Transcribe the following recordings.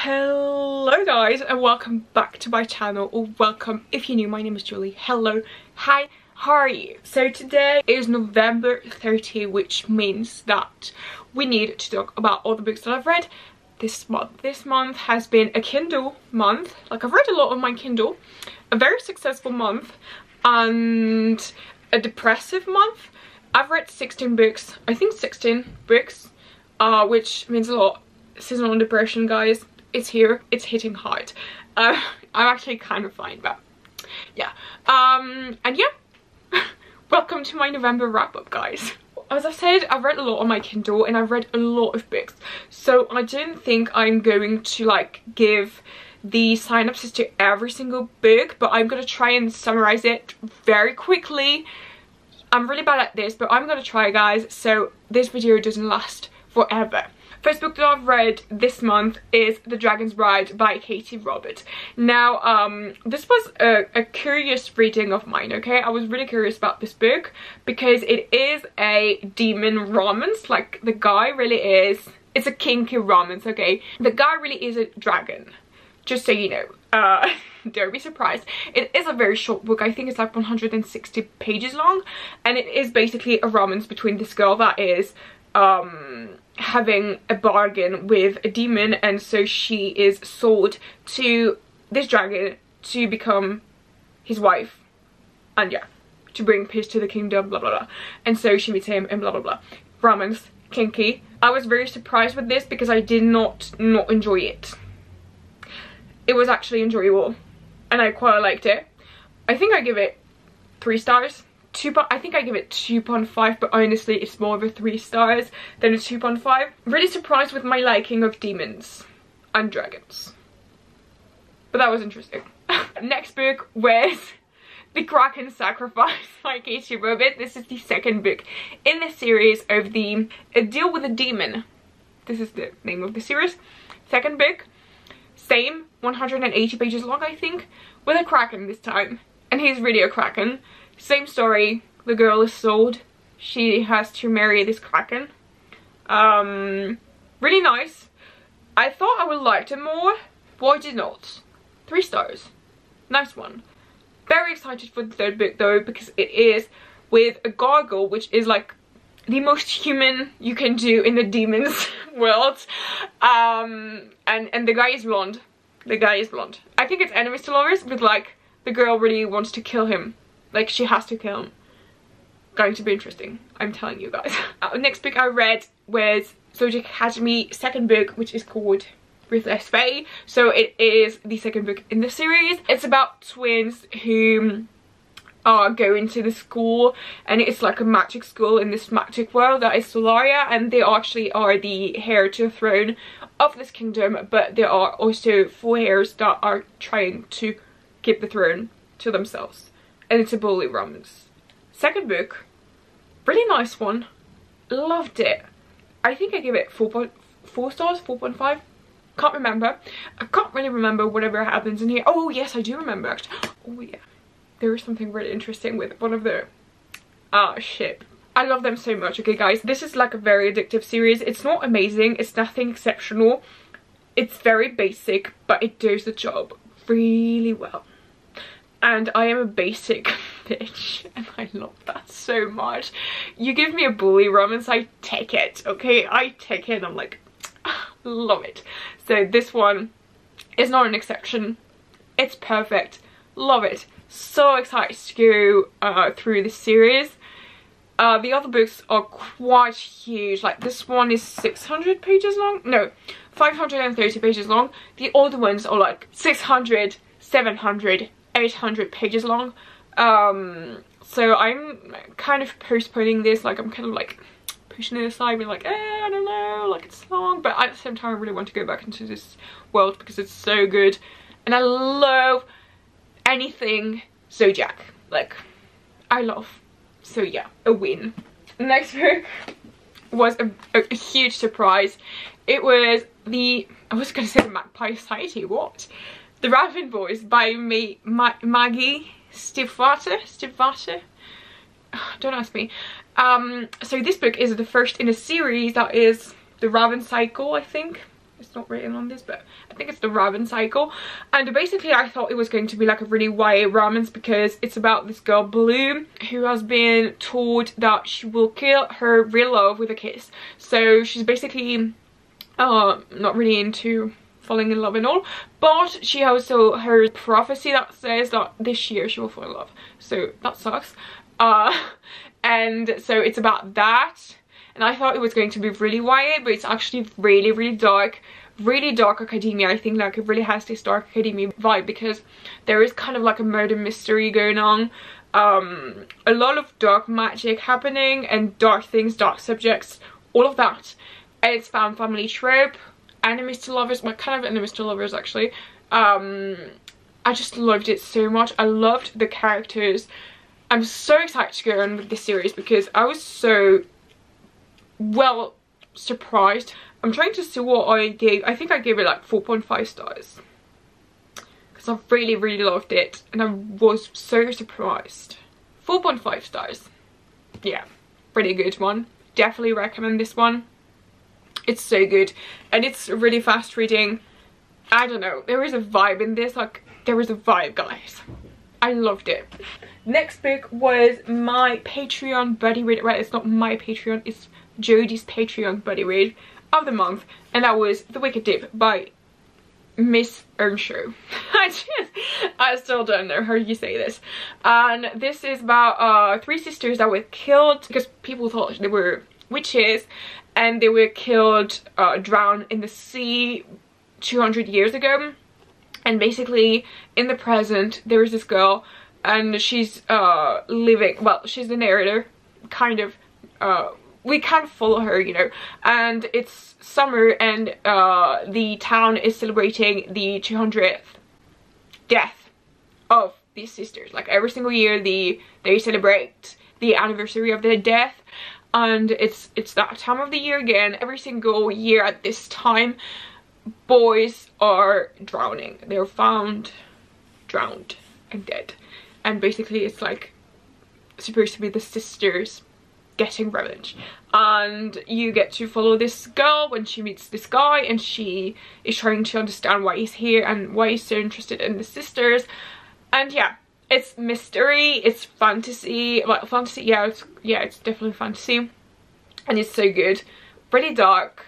Hello guys and welcome back to my channel, or welcome if you're new. My name is Julie. Hello, hi, how are you? So today is November 30th, which means that we need to talk about all the books that I've read this month. This month has been a Kindle month. Like, I've read a lot on my Kindle, a very successful month and a depressive month. I've read 16 books, I think 16 books, which means a lot. Seasonal depression, guys, it's here, it's hitting hard. I'm actually kind of fine, but yeah. And yeah, welcome to my November wrap-up, guys. As I said, I've read a lot on my Kindle and I've read a lot of books, so I don't think I'm going to like give the synopsis to every single book, but I'm gonna try and summarize it very quickly. I'm really bad at this, but I'm gonna try, guys, so this video doesn't last forever. First book that I've read this month is The Dragon's Bride by Katee Robert. Now, this was a curious reading of mine, okay? I was really curious about this book because it is a demon romance. Like, the guy really is, it's a kinky romance, okay? The guy really is a dragon, just so you know. Don't be surprised. It is a very short book. I think it's like 160 pages long, and it is basically a romance between this girl that is having a bargain with a demon, and so she is sold to this dragon to become his wife, and yeah, to bring peace to the kingdom, blah blah blah. And so she meets him and blah blah blah. Romance, kinky. I was very surprised with this because I did not enjoy it. It was actually enjoyable and I quite liked it. I think I give it 3 stars. I think I give it 2.5, but honestly it's more of a 3 stars than a 2.5. Really surprised with my liking of demons and dragons, but that was interesting. Next book was The Kraken Sacrifice by Katee Robert. This is the second book in the series of the A Deal with a Demon. This is the name of the series. Second book, same, 180 pages long, I think, with a kraken this time, and he's really a kraken. Same story, the girl is sold, she has to marry this kraken. Really nice. I thought I would like it more, but I did not. 3 stars. Nice one. Very excited for the third book though, because it is with a gargoyle, which is like the most human you can do in the demons world. And the guy is blonde. The guy is blonde. I think it's enemies to lovers, but like the girl really wants to kill him. Like, she has to kill him. Going to be interesting, I'm telling you guys. Next book I read was Zodiac Academy, second book, which is called Ruthless Fae. So it is the second book in the series. It's about twins who are going to the school, and it's like a magic school in this magic world that is Solaria, and they actually are the heir to the throne of this kingdom, but there are also 4 heirs that are trying to keep the throne to themselves. And it's a bully romance. Second book, really nice one. Loved it. I think I give it 4 stars, 4.5. Can't remember. I can't really remember whatever happens in here. Oh yes, I do remember actually. Oh yeah, there is something really interesting with one of the ship. I love them so much. Okay guys, this is like a very addictive series. It's not amazing, it's nothing exceptional. It's very basic, but it does the job really well. And I am a basic bitch, and I love that so much. You give me a bully romance, I take it, okay? I take it, I'm like, love it. So this one is not an exception. It's perfect. Love it. So excited to go through this series. The other books are quite huge. Like, this one is 600 pages long. No, 530 pages long. The older ones are like 600, 700, 800 pages long. So I'm kind of postponing this. Like, I'm kind of like pushing it aside, being like, I don't know, like, it's long, but at the same time I really want to go back into this world because it's so good, and I love anything Zodiac. Like, I love. So yeah, a win. Next book was a huge surprise. It was I was gonna say the Magpie Society, what? The Raven Boys by Maggie, Stiefvater. Don't ask me. So this book is the first in a series that is the Raven cycle, I think. It's not written on this, but I think it's the ramen cycle. And basically I thought it was going to be like a really YA romance because it's about this girl Bloom who has been told that she will kill her real love with a kiss. So she's basically not really into falling in love and all, but she also heard prophecy that says that this year she will fall in love. So that sucks. And so it's about that. And I thought it was going to be really YA, but it's actually really dark academia. I think like it really has this dark academia vibe because there is kind of like a murder mystery going on. A lot of dark magic happening and dark things, dark subjects, all of that. And it's found family trope, enemies to lovers, well, kind of enemies to lovers actually. I just loved it so much. I loved the characters. I'm so excited to go on with this series because I was so well surprised. I'm trying to see what I gave. I think I gave it like 4.5 stars because I really loved it and I was so surprised. 4.5 stars. Yeah, pretty good one. Definitely recommend this one. It's so good and it's really fast reading. I don't know, there is a vibe in this, like there is a vibe, guys. I loved it. Next book was my Patreon buddy read. Well, it's not my Patreon, it's Jodie's Patreon buddy read of the month, and that was The Wicked Dip by Miss Ernshaw. I still don't know how you say this. And this is about 3 sisters that were killed because people thought they were witches, and they were killed, drowned in the sea 200 years ago. And basically in the present there is this girl and she's living, well, she's the narrator, kind of, we can't follow her, you know, and it's summer and the town is celebrating the 200th death of these sisters. Like every single year they celebrate the anniversary of their death, and it's that time of the year again. Every single year at this time boys are drowning. They're found drowned and dead, and basically it's like supposed to be the sisters getting revenge, and you get to follow this girl when she meets this guy, and she is trying to understand why he's here and why he's so interested in the sisters. And yeah, it's mystery, it's fantasy, well, fantasy, yeah, it's definitely fantasy, and it's so good. Pretty dark,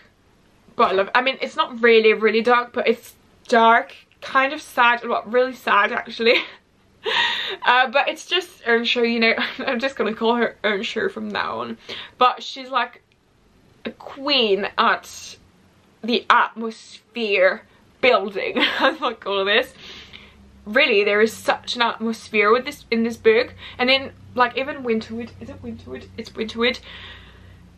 but I love it. I mean, it's not really dark, but it's dark, kind of sad, well, really sad actually. But it's just Ernshaw, you know. I'm just gonna call her Ernshaw from now on. But she's like a queen at the atmosphere building. I like all of this. Really, there is such an atmosphere with this in this book, and then like even Winterwood, is it Winterwood? It's Winterwood.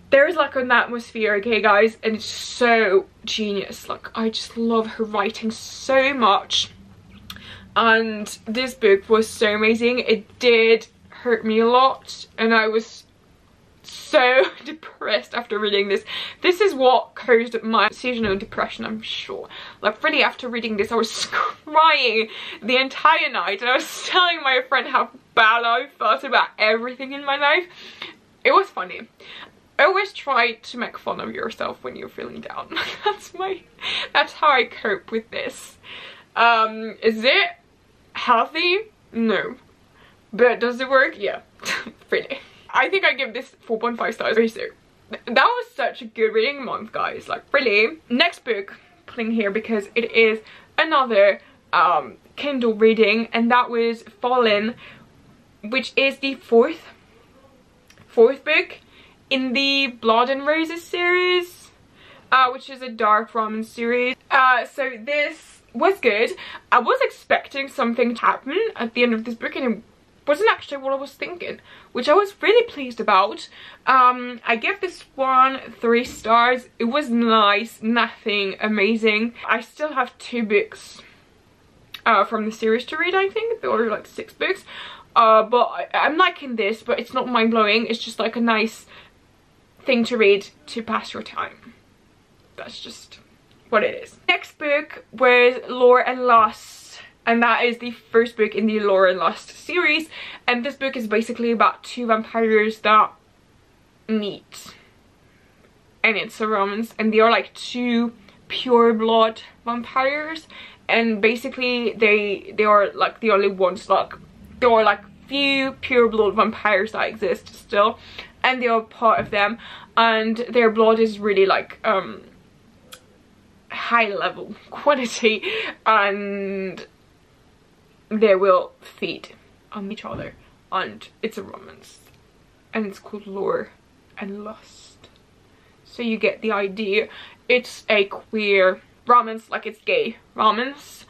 There is like an atmosphere, okay guys, and it's so genius. Like I just love her writing so much. And this book was so amazing. It did hurt me a lot, and I was so depressed after reading this. This is what caused my seasonal depression, I'm sure. Like really, after reading this I was crying the entire night, and I was telling my friend how bad I felt about everything in my life. It was funny. I always try to make fun of yourself when you're feeling down. That's how I cope with this. Is it healthy? No. But does it work? Yeah. Really. I think I give this 4.5 stars. So that was such a good reading month, guys. Like really. Next book, putting here because it is another Kindle reading, and that was Fallen, which is the fourth book in the Blood and Roses series, which is a dark romance series. So this was good. I was expecting something to happen at the end of this book, and it wasn't actually what I was thinking, which I was really pleased about. I give this one 3 stars. It was nice, nothing amazing. I still have 2 books from the series to read. I think there were like 6 books, but I'm liking this, but it's not mind-blowing. It's just like a nice thing to read to pass your time. That's just what it is. Next book was Lore and Lust, and that is the first book in the Lore and Lust series, and this book is basically about 2 vampires that meet, and it's a romance, and they are like 2 pure blood vampires, and basically they are like the only ones, like there are like few pure blood vampires that exist still, and they are part of them, and their blood is really like high level quality, and they will feed on each other, and it's a romance, and it's called Lure and Lust. So you get the idea. It's a queer romance, like it's gay romance.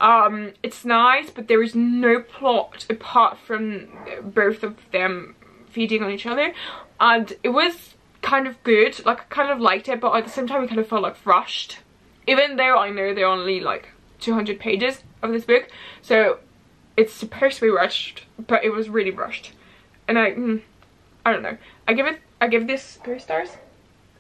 It's nice, but there is no plot apart from both of them feeding on each other, and it was kind of good. Like, I kind of liked it, but at the same time it kind of felt like rushed, even though I know there are only like 200 pages of this book, so it's supposed to be rushed, but it was really rushed. And I don't know, I give this 3 stars.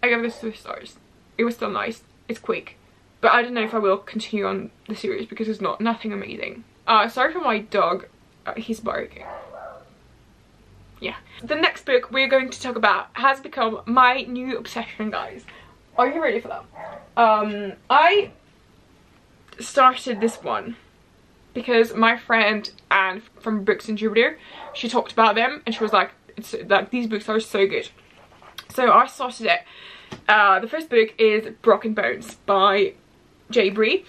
I give this 3 stars. It was still nice. It's quick, but I don't know if I will continue on the series because it's nothing amazing. Sorry for my dog, he's barking. Yeah. The next book we're going to talk about has become my new obsession, guys. Are you ready for that? I started this one because my friend Anne from Books and Jupiter, she talked about them and she was like, it's like, these books are so good. So I started it. The first book is Broken Bones by Bree,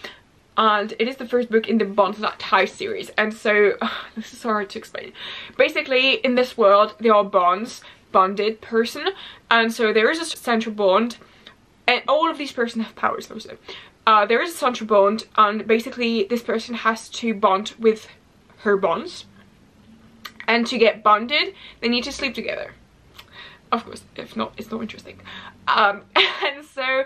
and it is the first book in the Bonds That Tie series. And so this is so hard to explain. Basically, in this world there are bonded person, and so there is a central bond, and all of these persons have powers also. There is a central bond, and basically this person has to bond with her bonds, and to get bonded they need to sleep together. Of course, if not, it's not interesting. And so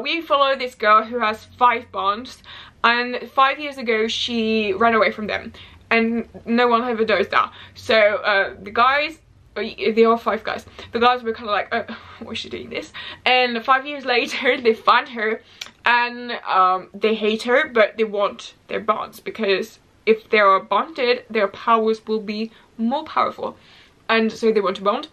we follow this girl who has 5 bonds, and 5 years ago she ran away from them, and no one ever does that. So the guys, there are 5 guys, the guys were kind of like, oh, why is she doing this? And 5 years later they find her, and they hate her, but they want their bonds, because if they are bonded their powers will be more powerful, and so they want to bond,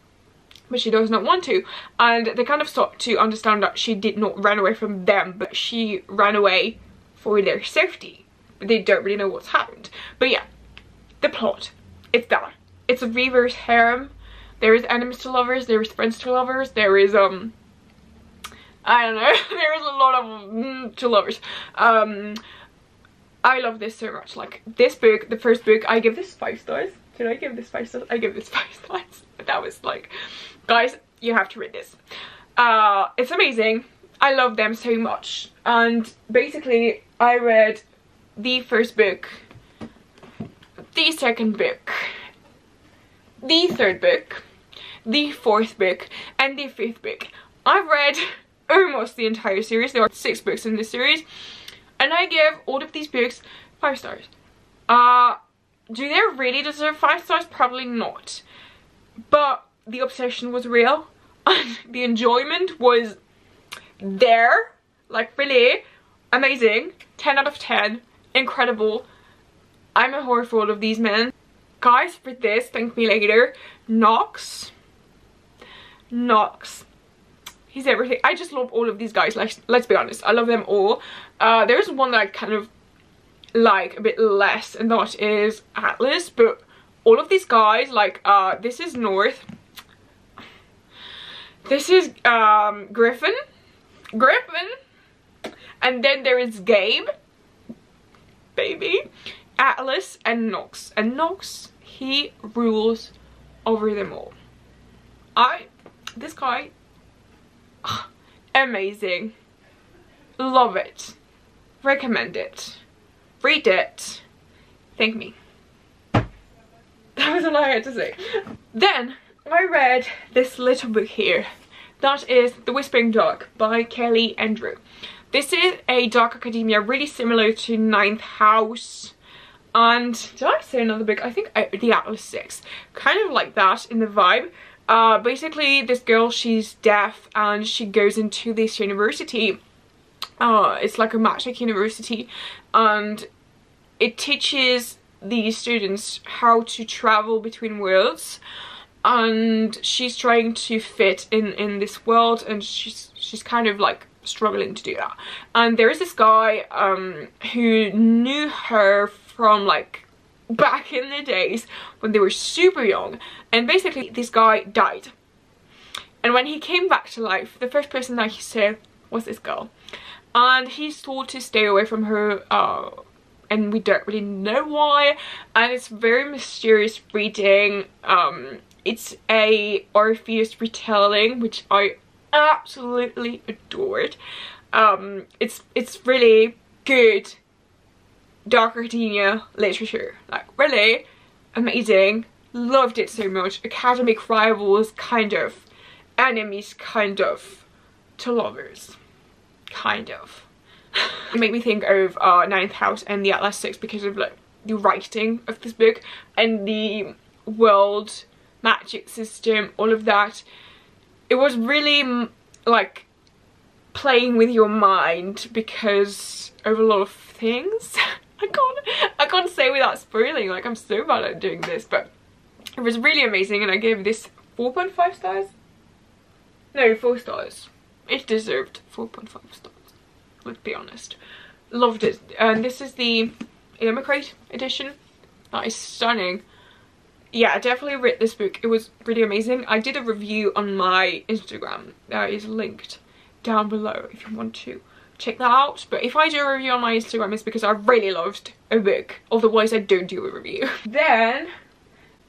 but she does not want to. And they kind of start to understand that she did not run away from them, but she ran away for their safety, but they don't really know what's happened. But yeah, the plot, it's that. It's a reverse harem. There is enemies to lovers, there is friends to lovers, there is I don't know, there is a lot of to lovers. I love this so much. Like, this book, the first book, I give this 5 stars. Did I give this 5 stars? I give this 5 stars. But that was like, guys, you have to read this. It's amazing. I love them so much. And basically, I read the first book, the second book, the third book, the fourth book, and the 5th book. I've read almost the entire series. There are 6 books in this series, and I give all of these books 5 stars. Do they really deserve 5 stars? Probably not. But the obsession was real, and the enjoyment was there. Like, really amazing. 10 out of 10. Incredible. I'm a whore for all of these men. Guys, for this, thank me later. Knox. He's everything. I just love all of these guys. Like, let's be honest, I love them all. There's one that I kind of like a bit less, and that is Atlas, but all of these guys, like, this is North, this is Griffin, and then there is Gabe, baby, Atlas, and Knox. And Knox, he rules over them all. This guy, amazing, love it, recommend it, read it, thank me. That was all I had to say. Then I read this little book here. That is The Whispering Dark by Callie and Drew. This is a dark academia, really similar to Ninth House. And did I say another book? I think The Atlas 6. Kind of like that in the vibe. Basically, this girl, she's deaf, and she goes into this university. It's like a magic university, and it teaches these students how to travel between worlds. and she's trying to fit in this world, and she's kind of like struggling to do that. And there is this guy who knew her from like back in the days when they were super young, and basically this guy died, and when he came back to life, the first person that he saw was this girl, and he's told to stay away from her, and we don't really know why, and it's very mysterious reading. It's a Orpheus retelling, which I absolutely adored. It's really good dark academia literature, like really amazing. Loved it so much. Academic rivals, kind of. Enemies, kind of. To lovers, kind of. It made me think of Ninth House and the Atlas Six because of like the writing of this book and the world magic system, all of that. It was really like playing with your mind because of a lot of things. I can't say without spoiling, like I'm so bad at doing this, but it was really amazing, and I gave this 4.5 stars. No, 4 stars. It deserved 4.5 stars, let's be honest. Loved it. And this is the Immigrate edition. That is stunning. Yeah, I definitely read this book. It was really amazing. I did a review on my Instagram. That is linked down below if you want to check that out. But if I do a review on my Instagram, it's because I really loved a book. Otherwise, I don't do a review. Then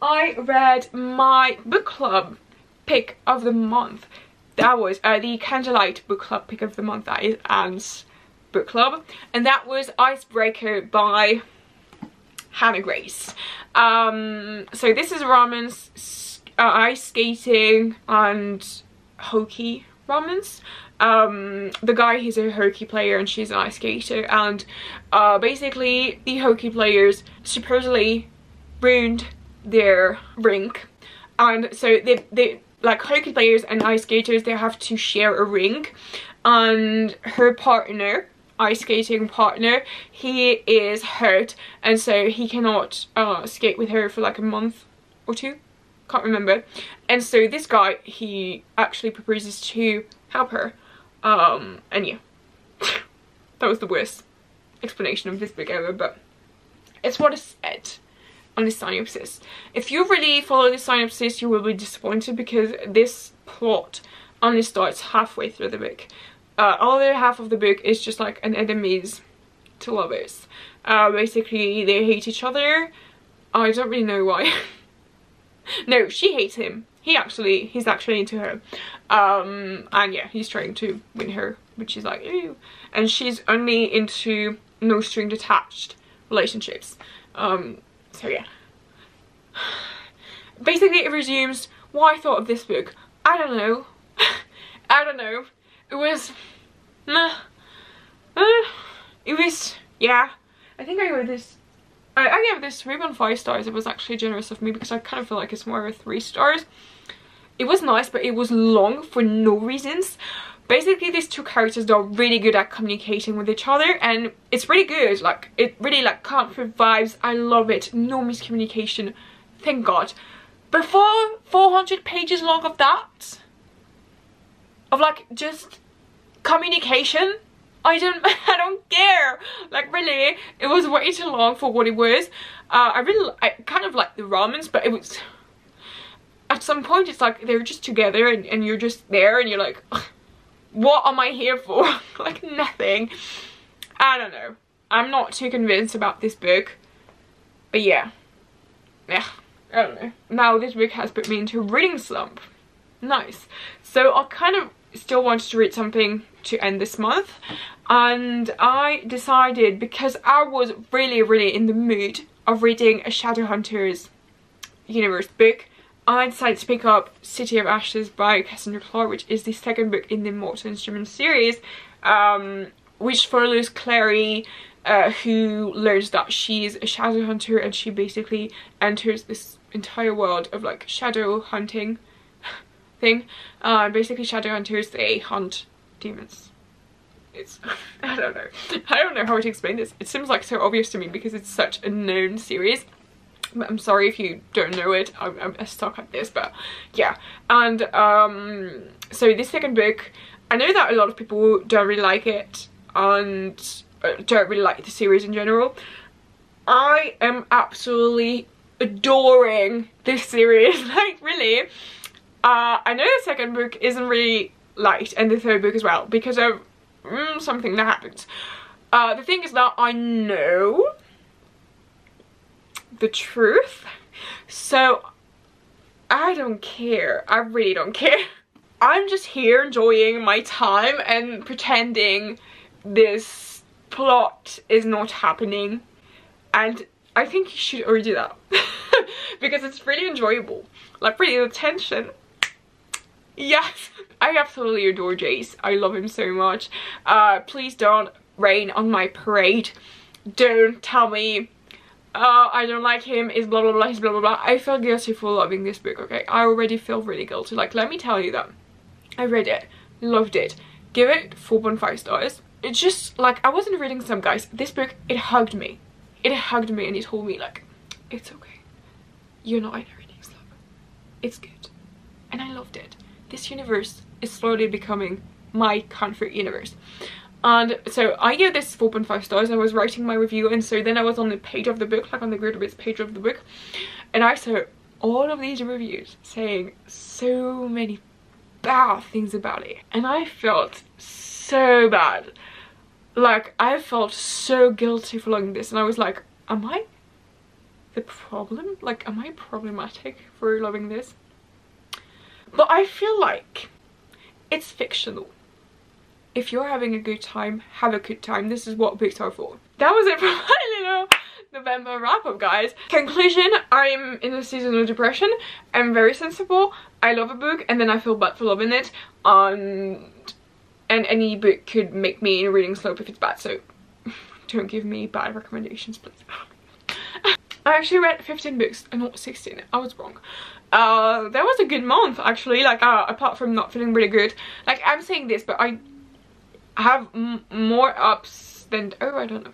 I read my book club pick of the month. That was the Candlelight book club pick of the month. That is Anne's book club. And that was Icebreaker by Hannah Grace. So this is romance, ice skating and hockey romance. The guy, he's a hockey player and she's an ice skater, and basically the hockey players supposedly ruined their rink, and so they like hockey players and ice skaters, they have to share a rink, and her partner, ice skating partner, he is hurt, and so he cannot skate with her for like a month or two, can't remember. And so this guy, he actually proposes to help her, and yeah, that was the worst explanation of this book ever, but it's what is said on the synopsis. If you really follow the synopsis, you will be disappointed because this plot only starts halfway through the book. Other half of the book is just like an enemies to lovers. Basically they hate each other. I don't really know why. No, she hates him. He's actually into her. And yeah, he's trying to win her, but she's like, ew. And she's only into no string attached relationships. So yeah. Basically it resumes what I thought of this book. I don't know. I don't know. It was, it was, yeah, I think I gave this, I gave this 3.5 stars. It was actually generous of me because I kind of feel like it's more of a 3 stars. It was nice, but it was long for no reasons. Basically these two characters are really good at communicating with each other, and it's really good. Like, it really like comfort vibes. I love it. No miscommunication, thank God. But for 400 pages long of that, of like just communication, I don't care. Like really, it was way too long for what it was. I kind of like the romance, but it was, at some point it's like they're just together and you're just there and you're like, what am I here for? Like nothing. I don't know. I'm not too convinced about this book, but yeah, I don't know. Now this book has put me into a reading slump. Nice. So I kind of still wanted to read something to end this month, and I decided, because I was really in the mood of reading a Shadowhunters universe book, I decided to pick up City of Ashes by Cassandra, which is the second book in the Mortal Instruments series, which follows Clare, who learns that she's a Shadowhunter, and she basically enters this entire world of like shadow hunting thing. Basically Shadowhunters, they hunt demons. It's I don't know how to explain this. It seems like so obvious to me because it's such a known series, I'm sorry if you don't know it. I'm stuck at this, but yeah. And so this second book, I know that a lot of people don't really like it and don't really like the series in general. I am absolutely adoring this series, like really. I know the second book isn't really liked, and the third book as well, because of something that happens. The thing is that I know the truth, so I don't care. I really don't care. I'm just here enjoying my time and pretending this plot is not happening, and I think you should already do that because it's really enjoyable, like really the tension. Yes, I absolutely adore Jace. I love him so much. Please don't rain on my parade. Don't tell me I don't like him, is blah blah blah, he's blah blah blah. I feel guilty for loving this book, okay? I already feel really guilty. Like, let me tell you that I read it, loved it, give it 4.5 stars. It's just like, I wasn't reading some guys. This book, it hugged me. It hugged me and it told me like, it's okay, you're not in a reading slump, it's good. And I loved it. This universe is slowly becoming my comfort universe. And so I gave this 4.5 stars. I was writing my review, and so then I was on the page of the book, like on the Goodreads page of the book, and I saw all of these reviews saying so many bad things about it, and I felt so bad. Like, I felt so guilty for loving this, and I was like, am I the problem? Like, am I problematic for loving this? But I feel like it's fictional. If you're having a good time, have a good time. This is what books are for. That was it for my little November wrap up, guys. Conclusion, I'm in a season of depression. I'm very sensible. I love a book and then I feel bad for loving it. And any book could make me in a reading slump if it's bad, so don't give me bad recommendations, please. I actually read 15 books and not 16. I was wrong. That was a good month, actually. Like, apart from not feeling really good. Like, I'm saying this, but I have more ups than, oh, I don't know.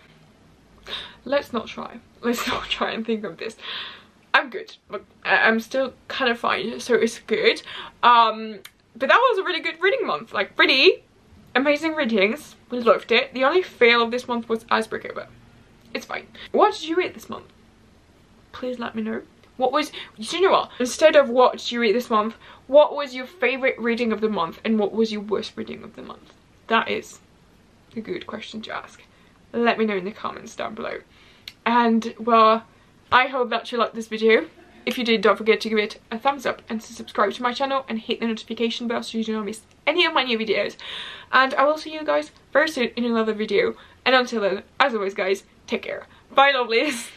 Let's not try and think of this. I'm good, but I'm still kind of fine, so it's good. But that was a really good reading month. Like, really amazing readings. We loved it. The only fail of this month was Icebreaker, but it's fine. What did you read this month? Please let me know. What was, you know what, instead of what did you read this month, what was your favorite reading of the month and what was your worst reading of the month? That is a good question to ask. Let me know in the comments down below. And well, I hope that you liked this video. If you did, don't forget to give it a thumbs up and to subscribe to my channel and hit the notification bell so you do not miss any of my new videos. And I will see you guys very soon in another video. And until then, as always guys, take care. Bye lovelies.